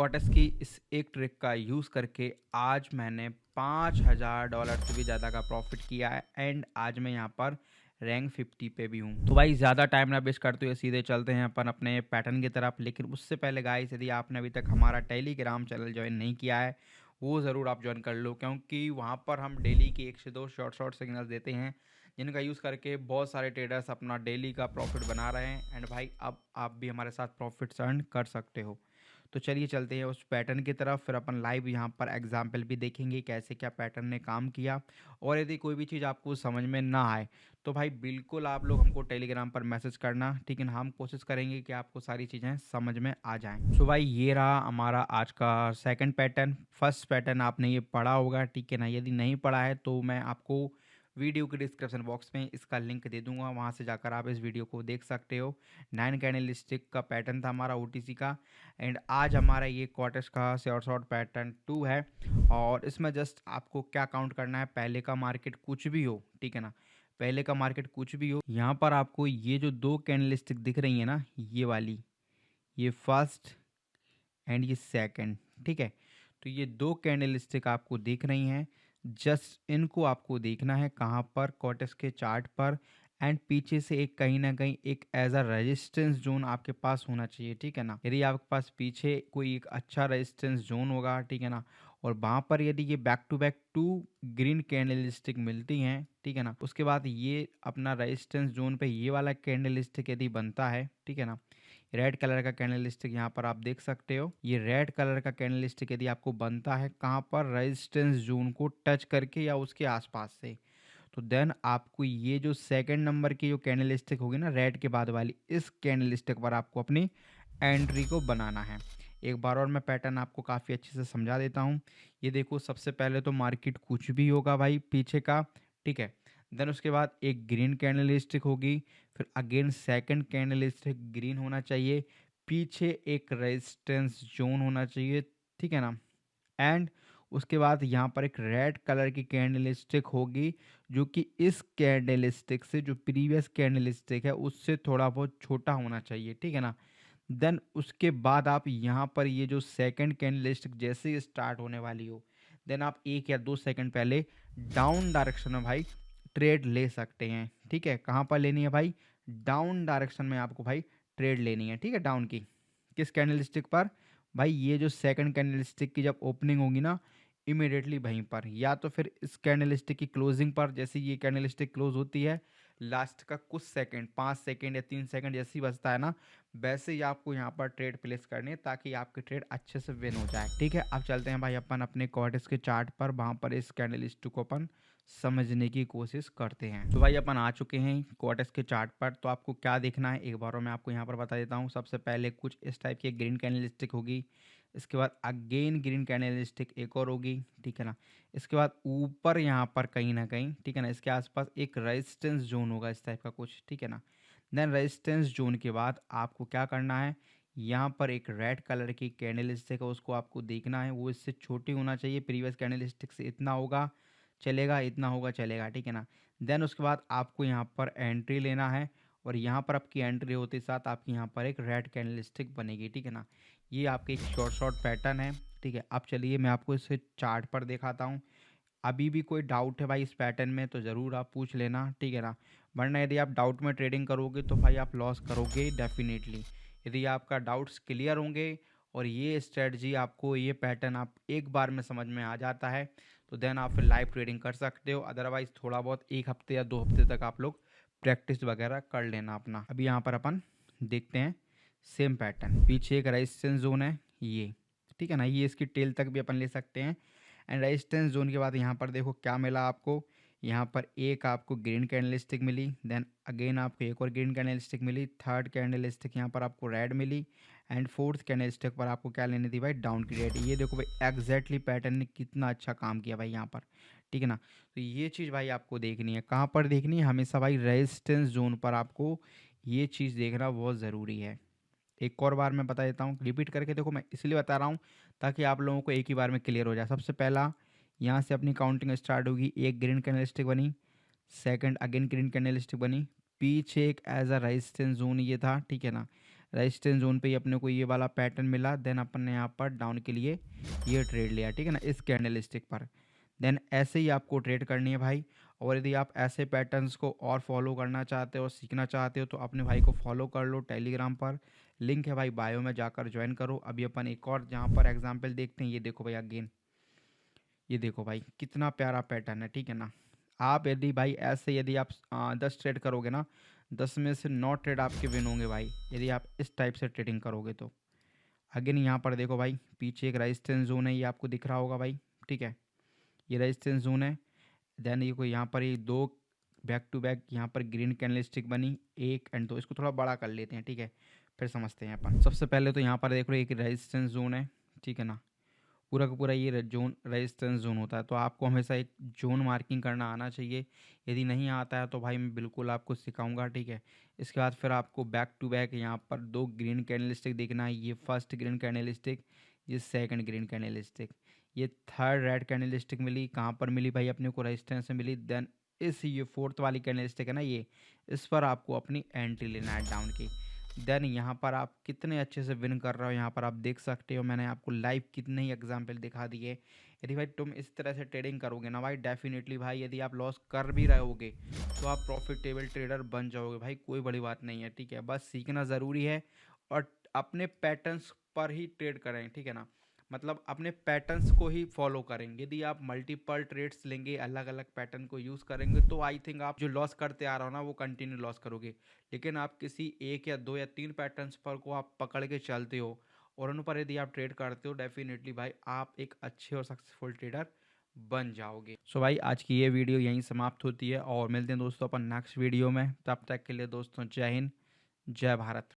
Cortex की इस एक ट्रिक का यूज़ करके आज मैंने $5000 से भी ज़्यादा का प्रॉफिट किया है एंड आज मैं यहाँ पर रैंक 50 पे भी हूँ। तो भाई ज़्यादा टाइम ना वेस्ट करते हुए सीधे चलते हैं अपन अपने पैटर्न की तरफ। लेकिन उससे पहले गाइस, यदि आपने अभी तक हमारा टेलीग्राम चैनल ज्वाइन नहीं किया है वो ज़रूर आप ज्वाइन कर लो, क्योंकि वहाँ पर हम डेली की 1 से 2 शॉर्ट सिग्नल्स देते हैं जिनका यूज़ करके बहुत सारे ट्रेडर्स अपना डेली का प्रॉफिट बना रहे हैं। एंड भाई अब आप भी हमारे साथ प्रॉफिट अर्न कर सकते हो। तो चलिए चलते हैं उस पैटर्न की तरफ। फिर अपन लाइव यहाँ पर एग्जाम्पल भी देखेंगे कैसे क्या पैटर्न ने काम किया। और यदि कोई भी चीज़ आपको समझ में ना आए तो भाई बिल्कुल आप लोग हमको टेलीग्राम पर मैसेज करना, ठीक है ना। हम कोशिश करेंगे कि आपको सारी चीज़ें समझ में आ जाएं। सो भाई ये रहा हमारा आज का सेकंड पैटर्न। फर्स्ट पैटर्न आपने ये पढ़ा होगा, ठीक है ना। यदि नहीं पढ़ा है तो मैं आपको वीडियो के डिस्क्रिप्शन बॉक्स में इसका लिंक दे दूंगा, वहाँ से जाकर आप इस वीडियो को देख सकते हो। 9 कैंडल स्टिक का पैटर्न था हमारा ओटीसी का। एंड आज हमारा ये क्वार्टर्स का शॉर्ट पैटर्न 2 है। और इसमें जस्ट आपको क्या काउंट करना है, पहले का मार्केट कुछ भी हो, ठीक है ना। पहले का मार्केट कुछ भी हो, यहाँ पर आपको ये जो दो कैंडल स्टिक दिख रही है ना, ये वाली, ये फर्स्ट एंड ये सेकंड, ठीक है। तो ये दो कैंडल स्टिक आपको दिख रही हैं। जस्ट इनको आपको देखना है कहाँ पर, क्वार्टर्स के चार्ट पर। एंड पीछे से एक कहीं ना कहीं एक एज अ रेजिस्टेंस जोन आपके पास होना चाहिए, ठीक है ना। यदि आपके पास पीछे कोई एक अच्छा रेजिस्टेंस जोन होगा, ठीक है ना, और वहाँ पर यदि ये back to back 2 green candlestick मिलती हैं, ठीक है ना, उसके बाद ये अपना रेजिस्टेंस जोन पे ये वाला कैंडल स्टिक यदि बनता है, ठीक है ना। रेड कलर का कैंडल स्टिक यहाँ पर आप देख सकते हो। ये रेड कलर का कैंडल स्टिक यदि आपको बनता है कहाँ पर, रेजिस्टेंस जोन को टच करके या उसके आसपास से, तो देन आपको ये जो सेकंड नंबर की जो कैंडल स्टिक होगी ना रेड के बाद वाली, इस कैंडल स्टिक पर आपको अपनी एंट्री को बनाना है। एक बार और मैं पैटर्न आपको काफ़ी अच्छे से समझा देता हूँ। ये देखो, सबसे पहले तो मार्केट कुछ भी होगा भाई पीछे का, ठीक है। देन उसके बाद एक ग्रीन कैंडल स्टिक होगी, फिर again second candle stick green होना चाहिए, पीछे एक रेजिस्टेंस जोन होना चाहिए, ठीक है ना। एंड उसके बाद यहाँ पर एक रेड कलर की कैंडल स्टिक होगी, जो कि इस कैंडल स्टिक से, जो प्रीवियस कैंडल स्टिक है उससे थोड़ा बहुत छोटा होना चाहिए, ठीक है ना। देन उसके बाद आप यहाँ पर ये जो सेकंड कैंडल स्टिक जैसे ही स्टार्ट होने वाली हो, देन आप 1 या 2 सेकंड पहले डाउन डायरेक्शन में भाई ट्रेड ले सकते हैं, ठीक है। कहाँ पर लेनी है भाई, डाउन डायरेक्शन में आपको भाई ट्रेड लेनी है, ठीक है। डाउन की किस कैंडल स्टिक पर भाई, ये जो सेकंड कैंडल स्टिक की जब ओपनिंग होगी ना, इमिडिएटली वहीं पर, या तो फिर इस कैंडल स्टिक की क्लोजिंग पर, जैसे ये कैंडल स्टिक क्लोज होती है लास्ट का कुछ सेकंड, 5 सेकंड या 3 सेकंड जैसे ही बचता है ना, वैसे ही आपको यहाँ पर ट्रेड प्लेस करनी है ताकि आपकी ट्रेड अच्छे से विन हो जाए, ठीक है। अब चलते हैं भाई अपन अपने क्वार्टर्स के चार्ट पर, वहाँ पर इस कैंडल स्टिक को अपन समझने की कोशिश करते हैं। तो भाई अपन आ चुके हैं क्वार्टर्स के चार्ट पर। तो आपको क्या देखना है एक बार और मैं आपको यहाँ पर बता देता हूँ। सबसे पहले कुछ इस टाइप की ग्रीन कैंडल स्टिक होगी, इसके बाद अगेन ग्रीन कैंडल स्टिक एक और होगी, ठीक है ना। इसके बाद ऊपर यहाँ पर कहीं ना कहीं, ठीक है ना, इसके आसपास एक रेजिस्टेंस जोन होगा इस टाइप का कुछ, ठीक है ना। देन रेजिस्टेंस जोन के बाद आपको क्या करना है, यहाँ पर एक रेड कलर की कैंडल स्टिक है, उसको आपको देखना है, वो इससे छोटी होना चाहिए। प्रीवियस कैंडल स्टिक से इतना होगा चलेगा, इतना होगा चलेगा, ठीक है ना। देन उसके बाद आपको यहाँ पर एंट्री लेना है, और यहाँ पर आपकी एंट्री होते साथ आपकी यहाँ पर एक रेड कैंडल स्टिक बनेगी, ठीक है ना। ये आपके एक शॉर्ट पैटर्न है, ठीक है। अब चलिए मैं आपको इसे चार्ट पर दिखाता हूँ। अभी भी कोई डाउट है भाई इस पैटर्न में तो ज़रूर आप पूछ लेना, ठीक है ना। वरना यदि आप डाउट में ट्रेडिंग करोगे तो भाई आप लॉस करोगे डेफिनेटली। यदि आपका डाउट्स क्लियर होंगे और ये स्ट्रेटजी आपको, ये पैटर्न आप एक बार में समझ में आ जाता है, तो देन आप फिर लाइव ट्रेडिंग कर सकते हो। अदरवाइज़ थोड़ा बहुत 1 हफ्ते या 2 हफ्ते तक आप लोग प्रैक्टिस वगैरह कर लेना अपना। अभी यहाँ पर अपन देखते हैं सेम पैटर्न। पीछे एक रेजिस्टेंस जोन है ये, ठीक है ना, ये इसकी टेल तक भी अपन ले सकते हैं। एंड रेजिस्टेंस जोन के बाद यहाँ पर देखो क्या मिला आपको, यहाँ पर एक आपको ग्रीन कैंडल स्टिक मिली, देन अगेन आपको एक और ग्रीन कैंडल स्टिक मिली, थर्ड कैंडल स्टिक यहाँ पर आपको रेड मिली, एंड फोर्थ कैंडल स्टिक पर आपको क्या लेनी थी भाई, डाउन की रेड। ये देखो भाई एग्जैक्टली पैटर्न ने कितना अच्छा काम किया भाई यहाँ पर, ठीक है ना। तो ये चीज़ भाई आपको देखनी है, कहाँ पर देखनी है, हमेशा भाई रेजिस्टेंस जोन पर आपको ये चीज़ देखना बहुत ज़रूरी है। एक और बार मैं बता देता हूँ, रिपीट करके देखो, मैं इसलिए बता रहा हूँ ताकि आप लोगों को एक ही बार में क्लियर हो जाए। सबसे पहला यहाँ से अपनी काउंटिंग स्टार्ट होगी, एक ग्रीन कैंडल स्टिक बनी, second again green candle stick बनी, पीछे एक एज अ रेजिस्टेंस जोन ये था, ठीक है ना। रेजिस्टेंस जोन पे ही अपने को ये वाला पैटर्न मिला, देन अपन ने यहाँ पर डाउन के लिए ये ट्रेड लिया, ठीक है ना, इस कैंडल स्टिक पर। देन ऐसे ही आपको ट्रेड करनी है भाई। और यदि आप ऐसे पैटर्न्स को और फॉलो करना चाहते हो और सीखना चाहते हो तो अपने भाई को फॉलो कर लो टेलीग्राम पर, लिंक है भाई बायो में, जाकर ज्वाइन करो। अभी अपन एक और जहाँ पर एग्जाम्पल देखते हैं, ये देखो भाई अगेन, ये देखो भाई कितना प्यारा पैटर्न है, ठीक है ना। आप यदि भाई ऐसे यदि आप 10 ट्रेड करोगे ना, 10 में से 9 ट्रेड आपके विन होंगे भाई, यदि आप इस टाइप से ट्रेडिंग करोगे तो। अगेन यहाँ पर देखो भाई, पीछे एक रेजिस्टेंस जोन है, ये आपको दिख रहा होगा भाई, ठीक है, ये रेजिस्टेंस जोन है। देन ये कोई यहाँ पर ये दो बैक टू बैक यहाँ पर ग्रीन कैंडल स्टिक बनी, एक एंड दो। इसको थोड़ा बड़ा कर लेते हैं, ठीक है, फिर समझते हैं अपन। सबसे पहले तो यहाँ पर देख लो एक रेजिस्टेंस जोन है, ठीक है ना, पूरा का पूरा ये जोन रेजिस्टेंस जोन होता है। तो आपको हमेशा एक जोन मार्किंग करना आना चाहिए। यदि नहीं आता है तो भाई मैं बिल्कुल आपको सिखाऊंगा, ठीक है। इसके बाद फिर आपको बैक टू बैक यहाँ पर दो ग्रीन कैंडल स्टिक देखना है, ये फर्स्ट ग्रीन कैंडल स्टिक, ये सेकंड ग्रीन कैंडल स्टिक, ये थर्ड रेड कैंडल स्टिक मिली, कहाँ पर मिली भाई अपने को, रेजिस्टेंस से मिली। देन इस ये फोर्थ वाली कैंडल स्टिक है ना, ये इस पर आपको अपनी एंट्री लेना है डाउन की। देन यहाँ पर आप कितने अच्छे से विन कर रहे हो, यहाँ पर आप देख सकते हो, मैंने आपको लाइव कितने ही एग्जाम्पल दिखा दिए। यदि भाई तुम इस तरह से ट्रेडिंग करोगे ना भाई, डेफिनेटली भाई यदि आप लॉस कर भी रहे होगे तो आप प्रॉफिटेबल ट्रेडर बन जाओगे भाई, कोई बड़ी बात नहीं है, ठीक है। बस सीखना ज़रूरी है और अपने पैटर्न्स पर ही ट्रेड करें, ठीक है ना, मतलब अपने पैटर्न्स को ही फॉलो करेंगे। यदि आप मल्टीपल ट्रेड्स लेंगे, अलग अलग पैटर्न को यूज़ करेंगे, तो आई थिंक आप जो लॉस करते आ रहे हो ना वो कंटिन्यू लॉस करोगे। लेकिन आप किसी एक या दो या तीन पैटर्न्स पर को आप पकड़ के चलते हो और उन पर यदि आप ट्रेड करते हो, डेफिनेटली भाई आप एक अच्छे और सक्सेसफुल ट्रेडर बन जाओगे। सो भाई आज की ये वीडियो यहीं समाप्त होती है और मिलते हैं दोस्तों अपन नेक्स्ट वीडियो में। तब तक के लिए दोस्तों जय हिंद, जय भारत।